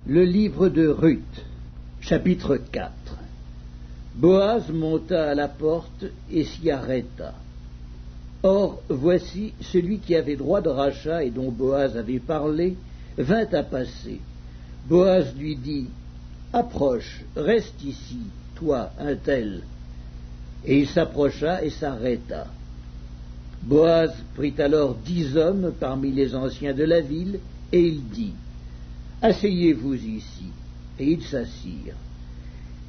Le livre de Ruth, chapitre 4. Boaz monta à la porte et s'y arrêta. Or, voici, celui qui avait droit de rachat et dont Boaz avait parlé, vint à passer. Boaz lui dit, « Approche, reste ici, toi, un tel. » Et il s'approcha et s'arrêta. Boaz prit alors 10 hommes parmi les anciens de la ville, et il dit, « Asseyez-vous ici. » Et ils s'assirent.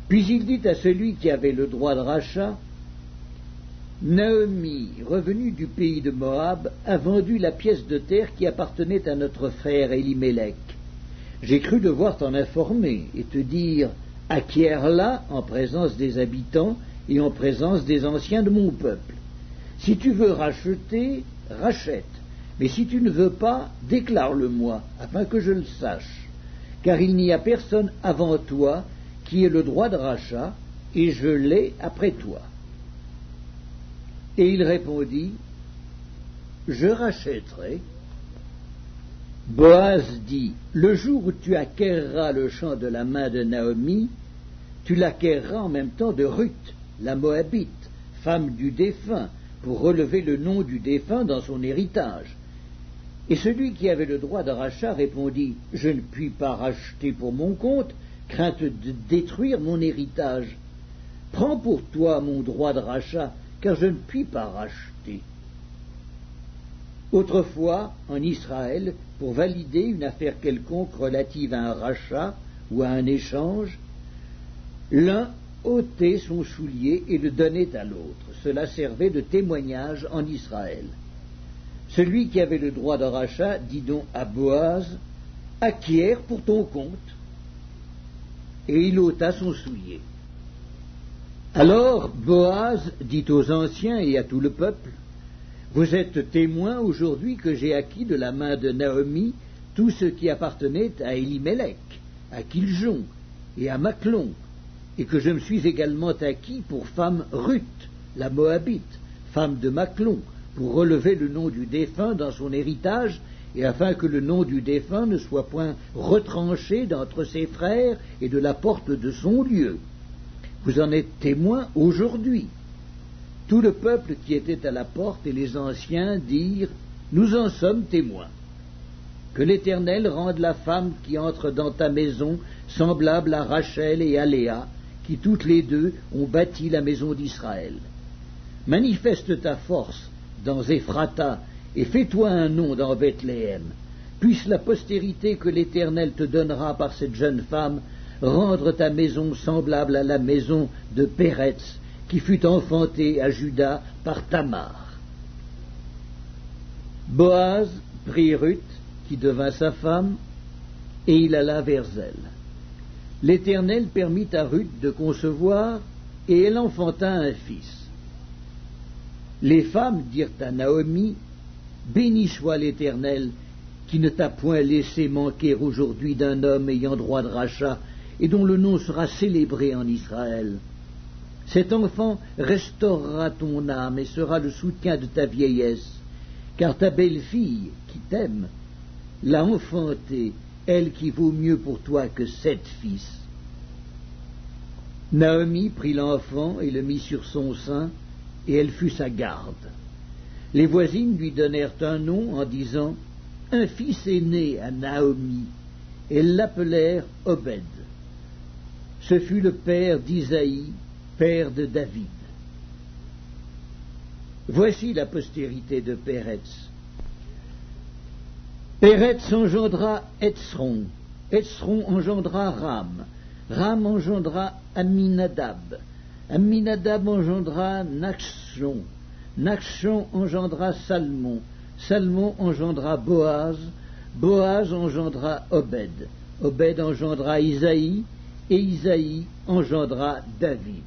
Puis il dit à celui qui avait le droit de rachat, « Naomi, revenue du pays de Moab, a vendu la pièce de terre qui appartenait à notre frère Élimélec. J'ai cru devoir t'en informer et te dire, acquiers-la en présence des habitants et en présence des anciens de mon peuple. Si tu veux racheter, rachète, mais si tu ne veux pas, déclare-le-moi, afin que je le sache, car il n'y a personne avant toi qui ait le droit de rachat, et je l'ai après toi. » Et il répondit, « Je rachèterai. » Boaz dit, « Le jour où tu acquerras le champ de la main de Naomi, tu l'acquerras en même temps de Ruth, la Moabite, femme du défunt, pour relever le nom du défunt dans son héritage. » Et celui qui avait le droit de rachat répondit, « Je ne puis pas racheter pour mon compte, crainte de détruire mon héritage. Prends pour toi mon droit de rachat, car je ne puis pas racheter. » Autrefois, en Israël, pour valider une affaire quelconque relative à un rachat ou à un échange, l'un ôtait son soulier et le donnait à l'autre. Cela servait de témoignage en Israël. Celui qui avait le droit de rachat dit donc à Boaz, « Acquiers pour ton compte. » Et il ôta son soulier. Alors Boaz dit aux anciens et à tout le peuple, « Vous êtes témoins aujourd'hui que j'ai acquis de la main de Naomi tout ce qui appartenait à Élimélec, à Kiljon et à Machlon, et que je me suis également acquis pour femme Ruth, la Moabite, femme de Machlon, pour relever le nom du défunt dans son héritage, et afin que le nom du défunt ne soit point retranché d'entre ses frères et de la porte de son lieu. Vous en êtes témoins aujourd'hui. » Tout le peuple qui était à la porte et les anciens dirent, « Nous en sommes témoins. Que l'Éternel rende la femme qui entre dans ta maison semblable à Rachel et à Léa, qui toutes les deux ont bâti la maison d'Israël. Manifeste ta force dans Éphrata, et fais-toi un nom dans Bethléem. Puisse la postérité que l'Éternel te donnera par cette jeune femme rendre ta maison semblable à la maison de Péretz, qui fut enfantée à Juda par Tamar. » Boaz prit Ruth, qui devint sa femme, et il alla vers elle. L'Éternel permit à Ruth de concevoir, et elle enfanta un fils. Les femmes dirent à Naomi, « Béni soit l'Éternel, qui ne t'a point laissé manquer aujourd'hui d'un homme ayant droit de rachat, et dont le nom sera célébré en Israël. Cet enfant restaurera ton âme et sera le soutien de ta vieillesse, car ta belle-fille, qui t'aime, l'a enfantée, elle qui vaut mieux pour toi que 7 fils. » Naomi prit l'enfant et le mit sur son sein, et elle fut sa garde. Les voisines lui donnèrent un nom en disant, « Un fils est né à Naomi. » Elles l'appelèrent Obed. Ce fut le père d'Isaïe, père de David. Voici la postérité de Péretz. Péretz engendra Hetzron. Hetzron engendra Ram. Ram engendra Amminadab. Amminadab engendra Nachshon. Nachshon engendra Salmon. Salmon engendra Boaz. Boaz engendra Obed. Obed engendra Isaïe. Et Isaïe engendra David.